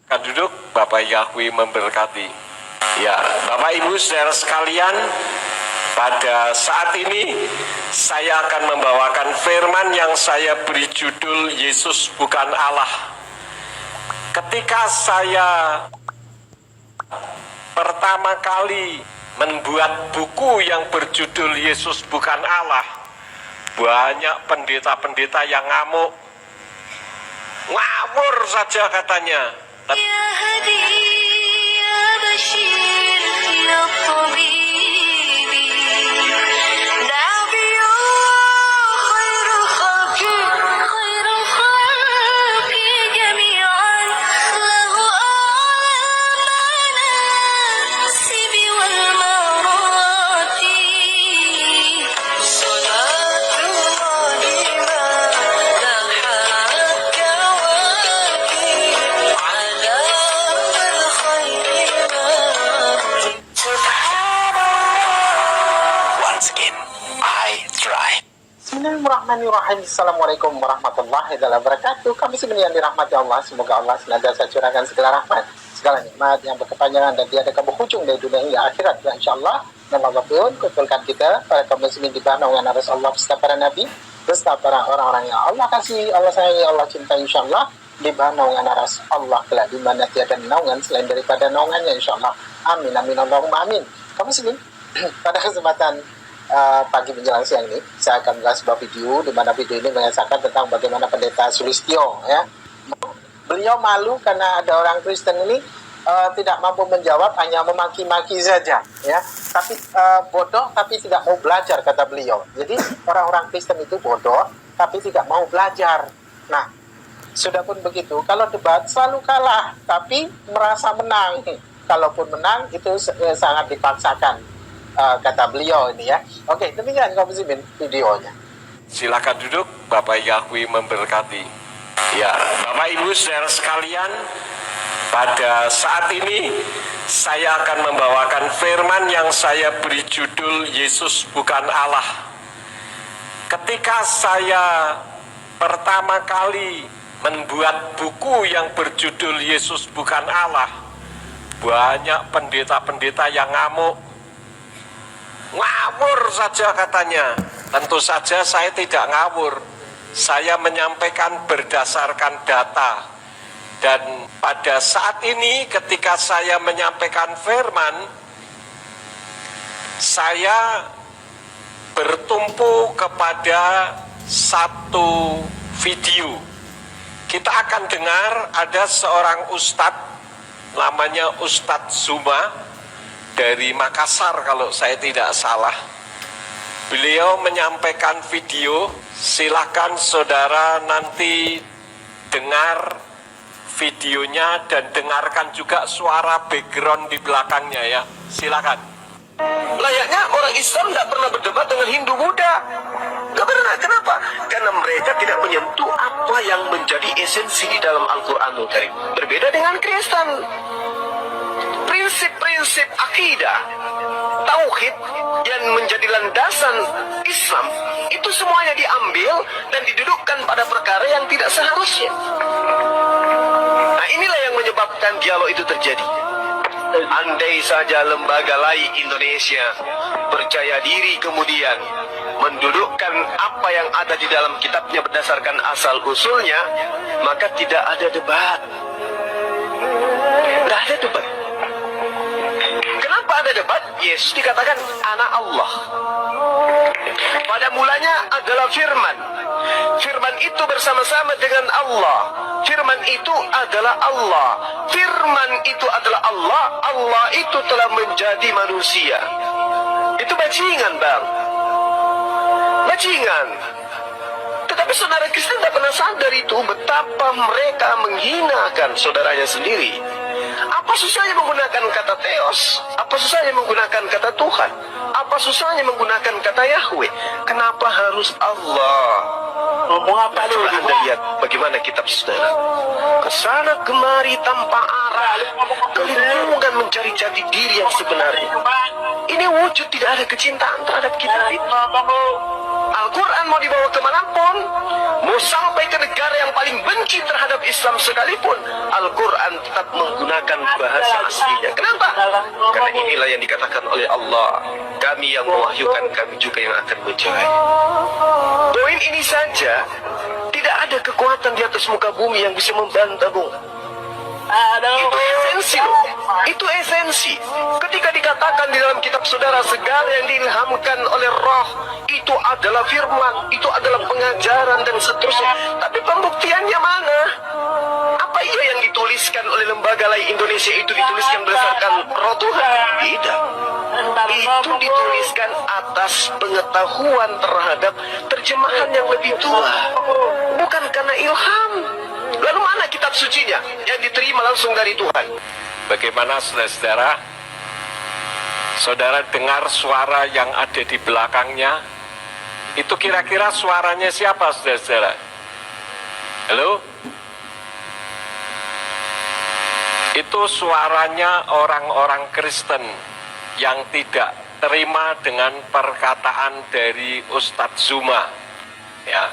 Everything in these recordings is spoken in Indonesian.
Silakan duduk, Bapak Yahweh memberkati. Ya, Bapak Ibu saudara sekalian, pada saat ini saya akan membawakan firman yang saya beri judul Yesus bukan Allah. Ketika saya pertama kali membuat buku yang berjudul Yesus bukan Allah, banyak pendeta-pendeta yang ngamuk, ngawur saja katanya. يا هدي يا بشير يا طبيب نبي خير الخلق جميعا له أعلى المناسب والمراتب صلاة الله ما لاحت كواكب على الخير Once again, I try. Bismillahirrahmanirrahim. Assalamualaikum warahmatullahi wabarakatuh. Kami semuanya yang dirahmati Allah. Semoga Allah senantiasa curahkan segala rahmat, segala nikmat yang berkepanjangan dan tiada berhujung dari dunia hingga akhirat. Dan insyaAllah, dan Allah pun kumpulkan kita para kaum muslimin di bawah naungan Rasulullah beserta para nabi, beserta para orang-orang yang Allah kasih, Allah sayangi, Allah cintai, insyaAllah di bawah naungan Allah kelak di mana tiada naungan selain daripada naungannya, insyaAllah. Amin amin Allahumma amin. Kaum muslimin, pada kesempatan pagi menjelang siang ini saya akan membuat sebuah video di mana video ini mengisahkan tentang bagaimana pendeta Sulistyo, ya. Beliau malu karena ada orang Kristen ini tidak mampu menjawab, hanya memaki-maki saja, ya. Tapi bodoh tapi tidak mau belajar, kata beliau. Jadi orang-orang Kristen itu bodoh tapi tidak mau belajar. Nah, sudah pun begitu, kalau debat selalu kalah tapi merasa menang. Kalaupun menang itu sangat dipaksakan, kata beliau ini, ya. Oke, demikian kaum muslimin videonya. Silakan duduk, Bapak Yahweh memberkati. Ya, Bapak Ibu saudara sekalian, pada saat ini saya akan membawakan firman yang saya beri judul Yesus bukan Allah. Ketika saya pertama kali membuat buku yang berjudul Yesus bukan Allah, banyak pendeta-pendeta yang ngamuk, ngawur saja katanya. Tentu saja saya tidak ngawur, saya menyampaikan berdasarkan data. Dan pada saat ini ketika saya menyampaikan firman, saya bertumpu kepada satu video. Kita akan dengar ada seorang ustadz, namanya Ustadz Zuma dari Makassar kalau saya tidak salah. Beliau menyampaikan video, silakan saudara nanti dengar videonya dan dengarkan juga suara background di belakangnya, ya. Silakan. Layaknya orang Islam tidak pernah berdebat dengan Hindu Buddha. Gak pernah. Kenapa? Karena mereka tidak menyentuh apa yang menjadi esensi di dalam Al-Quranul Karim. Berbeda dengan Kristen. Prinsip-prinsip akidah, tauhid yang menjadi landasan Islam itu semuanya diambil dan didudukkan pada perkara yang tidak seharusnya. Nah, inilah yang menyebabkan dialog itu terjadi. Andai saja lembaga lain Indonesia percaya diri kemudian mendudukkan apa yang ada di dalam kitabnya berdasarkan asal usulnya, maka tidak ada debat. Tidak ada debat. Kenapa ada debat? Yesus dikatakan anak Allah. Pada mulanya adalah firman. Firman itu bersama-sama dengan Allah. Firman itu adalah Allah. Firman itu adalah Allah. Allah itu telah menjadi manusia. Itu bajingan, Bang. Bajingan. Tetapi saudara Kristen tidak pernah sadar itu, betapa mereka menghinakan saudaranya sendiri. Apa susahnya menggunakan kata Theos? Apa susahnya menggunakan kata Tuhan? Apa susahnya menggunakan kata Yahweh? Kenapa harus Allah? Ngomong apa lu? Anda lihat bagaimana kitab saudara. Kesana kemari tanpa arah, kebingungan mencari jati diri yang sebenarnya. Ini wujud tidak ada kecintaan terhadap kitab itu. Al-Quran mau dibawa kemanapun, mau sampai ke negara yang paling benci terhadap Islam sekalipun, Al-Quran tetap menggunakan bahasa aslinya. Kenapa? Karena inilah yang dikatakan oleh Allah, kami yang mewahyukan, kami juga yang akan menjahit. Poin ini saja, tidak ada kekuatan di atas muka bumi yang bisa membantah, Bung. Itu esensi loh. Itu esensi. Ketika dikatakan di dalam kitab saudara, segala yang diilhamkan oleh roh itu adalah firman, itu adalah pengajaran dan seterusnya. Tapi pembuktiannya mana? Apa iya yang dituliskan oleh Lembaga Lai Indonesia itu dituliskan berdasarkan roh Tuhan? Tidak. Itu dituliskan atas pengetahuan terhadap terjemahan yang lebih tua, bukan karena ilham. Lalu mana kitab sucinya yang diterima langsung dari Tuhan? Bagaimana saudara-saudara? Saudara dengar suara yang ada di belakangnya? Itu kira-kira suaranya siapa, saudara-saudara? Halo? Itu suaranya orang-orang Kristen yang tidak terima dengan perkataan dari Ustadz Zuma. Ya.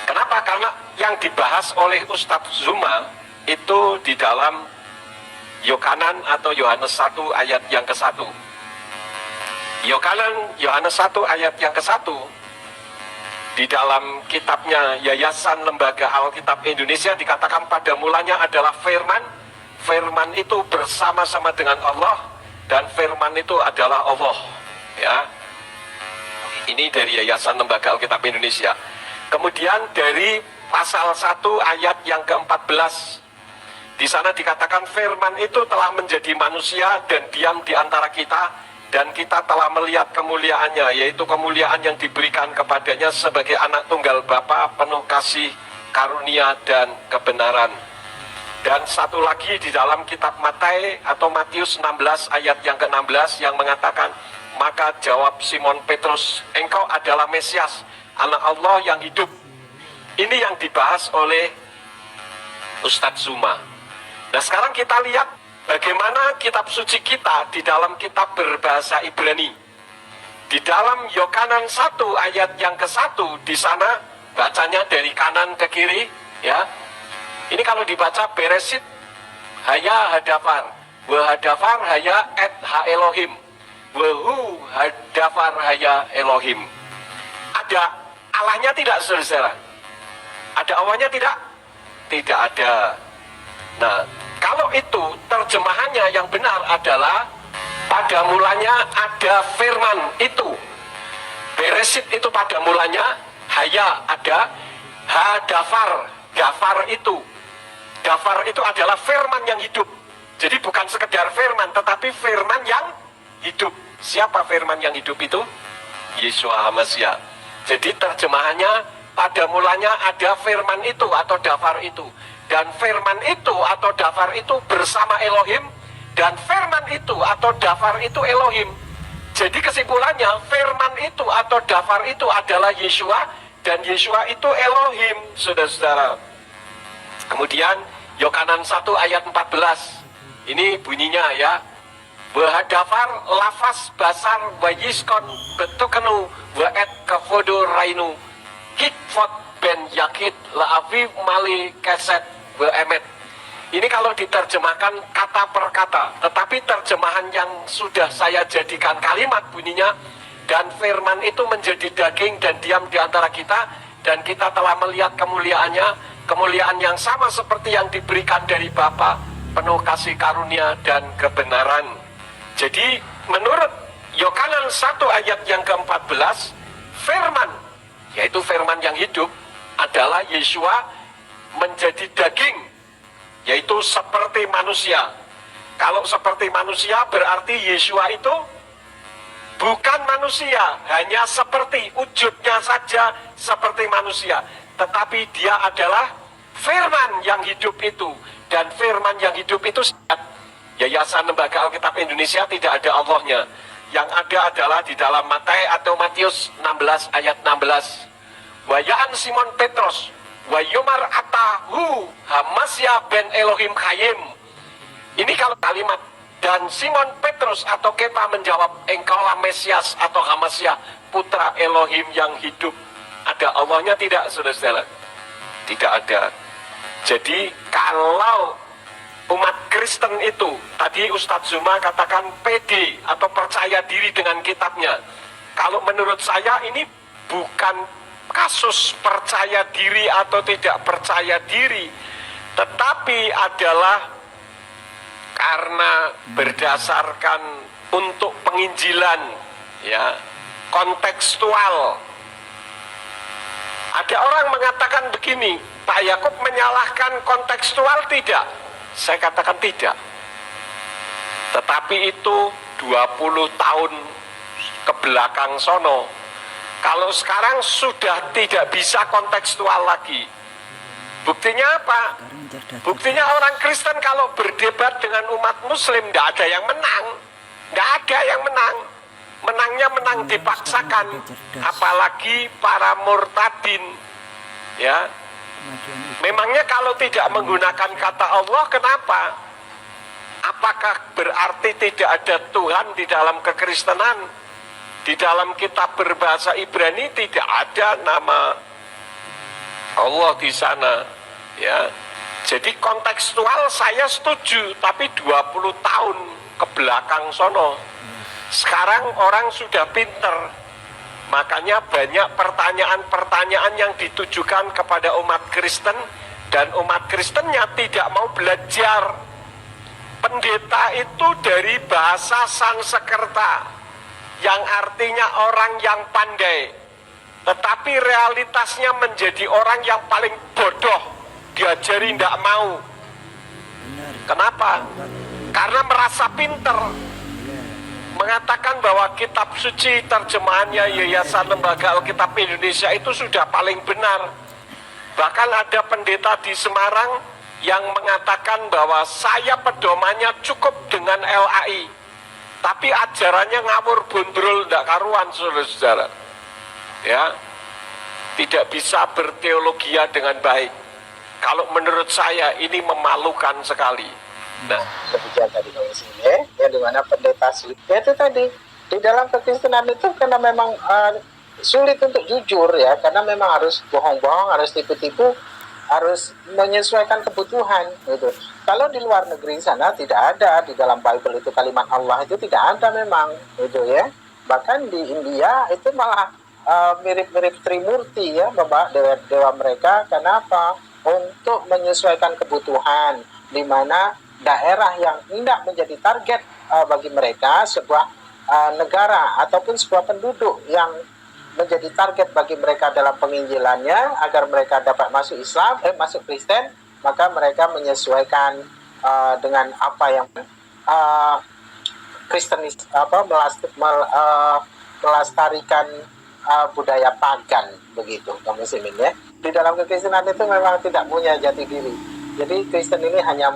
Kenapa? Karena yang dibahas oleh Ustadz Zuma itu di dalam Yohanan atau Yohanes 1 ayat yang ke-1. Yohanes 1 ayat yang ke-1 di dalam kitabnya Yayasan Lembaga Alkitab Indonesia dikatakan pada mulanya adalah firman. Firman itu bersama-sama dengan Allah dan firman itu adalah Allah. Ya. Ini dari Yayasan Lembaga Alkitab Indonesia. Kemudian dari pasal 1 ayat yang ke-14, di sana dikatakan firman itu telah menjadi manusia dan diam di antara kita, dan kita telah melihat kemuliaannya, yaitu kemuliaan yang diberikan kepadanya sebagai anak tunggal Bapa, penuh kasih, karunia dan kebenaran. Dan satu lagi di dalam kitab Matius 16 ayat yang ke-16 yang mengatakan, maka jawab Simon Petrus, engkau adalah Mesias, anak Allah yang hidup. Ini yang dibahas oleh Ustadz Zuma. Nah sekarang kita lihat bagaimana kitab suci kita di dalam kitab berbahasa Ibrani. Di dalam Yohanan 1 ayat yang ke-1, di sana bacanya dari kanan ke kiri, ya. Ini kalau dibaca Beresit haya hadafar, wa hadafar haya et ha Elohim, wa hu hadafar haya Elohim. Ada Allahnya tidak, saudara? Ada Allahnya tidak? Tidak ada. Nah, kalau itu terjemahannya yang benar adalah pada mulanya ada firman itu. Beresit itu pada mulanya, haya ada, hadafar, dafar itu. Dafar itu adalah firman yang hidup. Jadi bukan sekedar firman, tetapi firman yang hidup. Siapa firman yang hidup itu? Yeshua HaMashiach. Jadi terjemahannya pada mulanya ada firman itu atau dafar itu. Dan firman itu atau dafar itu bersama Elohim. Dan firman itu atau dafar itu Elohim. Jadi kesimpulannya firman itu atau dafar itu adalah Yeshua. Dan Yeshua itu Elohim, saudara-saudara. Kemudian Yohanan 1 ayat 14. Ini bunyinya ya. Bahadafar lafaz basar wayiskon betukenu waet kefodo rainu hikfot ben yakit laafi mali keset beemet. Ini kalau diterjemahkan kata per kata, tetapi terjemahan yang sudah saya jadikan kalimat bunyinya, dan firman itu menjadi daging dan diam di antara kita, dan kita telah melihat kemuliaannya, kemuliaan yang sama seperti yang diberikan dari Bapa, penuh kasih karunia dan kebenaran. Jadi menurut Yohanan 1 ayat yang ke-14, firman, yaitu firman yang hidup, adalah Yeshua menjadi daging, yaitu seperti manusia. Kalau seperti manusia berarti Yeshua itu bukan manusia, hanya seperti wujudnya saja seperti manusia, tetapi dia adalah firman yang hidup itu. Dan firman yang hidup itu Yayasan Lembaga Alkitab Indonesia tidak ada Allahnya. Yang ada adalah di dalam Matius 16 ayat 16. Wayaan Simon Petrus, wa yomar atahu Hamasya ben Elohim Chayim. Ini kalau kalimat. Dan Simon Petrus atau Kepa menjawab, engkaulah Mesias atau Hamasya, putra Elohim yang hidup. Ada Allahnya tidak, saudara-saudara? Tidak ada. Jadi kalau umat Kristen itu, tadi Ustadz Zuma katakan pede atau percaya diri dengan kitabnya. Kalau menurut saya ini bukan kasus percaya diri atau tidak percaya diri, tetapi adalah karena berdasarkan untuk penginjilan, ya, kontekstual. Ada orang mengatakan begini, Pak Yakub menyalahkan kontekstual, tidak? Saya katakan tidak. Tetapi itu 20 tahun ke belakang sono. Kalau sekarang sudah tidak bisa kontekstual lagi. Buktinya apa? Buktinya orang Kristen kalau berdebat dengan umat Muslim tidak ada yang menang. Tidak ada yang menang. Menangnya menang dipaksakan. Apalagi para murtadin. Ya. Memangnya kalau tidak menggunakan kata Allah, kenapa? Apakah berarti tidak ada Tuhan di dalam kekristenan? Di dalam kitab berbahasa Ibrani tidak ada nama Allah di sana, ya. Jadi kontekstual saya setuju, tapi 20 tahun ke belakang sono. Sekarang orang sudah pinter. Makanya banyak pertanyaan-pertanyaan yang ditujukan kepada umat Kristen, dan umat Kristennya tidak mau belajar. Pendeta itu dari bahasa Sanskerta, yang artinya orang yang pandai, tetapi realitasnya menjadi orang yang paling bodoh, diajari tidak mau. Kenapa? Karena merasa pinter, mengatakan bahwa kitab suci terjemahannya Yayasan Lembaga Alkitab Indonesia itu sudah paling benar. Bahkan ada pendeta di Semarang yang mengatakan bahwa saya pedomannya cukup dengan LAI, tapi ajarannya ngawur bondrol tidak karuan, saudara-saudara. Ya, tidak bisa berteologia dengan baik. Kalau menurut saya ini memalukan sekali. Nah, Demikian tadi komisi ya, di mana pendeta sulit. Ya itu tadi, di dalam kekristenan itu karena memang sulit untuk jujur ya, karena memang harus bohong-bohong, harus tipu-tipu, harus menyesuaikan kebutuhan gitu. Kalau di luar negeri sana tidak ada, di dalam Bible itu kalimat Allah itu tidak ada memang gitu ya. Bahkan di India itu malah mirip-mirip Trimurti ya, Bapak, dewa mereka. Kenapa? Untuk menyesuaikan kebutuhan, di mana daerah yang hendak menjadi target bagi mereka, sebuah negara ataupun sebuah penduduk yang menjadi target bagi mereka dalam penginjilannya agar mereka dapat masuk Islam, masuk Kristen, maka mereka menyesuaikan dengan apa yang Kristenis melestarikan budaya pagan begitu, kaum muslimin ya. Di dalam kekristenan itu memang tidak punya jati diri. Jadi Kristen ini hanya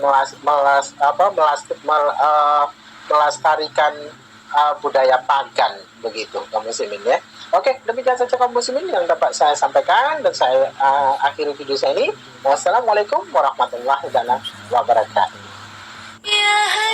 melestarikan budaya pagan begitu, kaum muslimin ya. Oke, demikian saja kaum muslimin yang dapat saya sampaikan, dan saya akhiri video saya ini. Wassalamualaikum warahmatullahi wabarakatuh. يا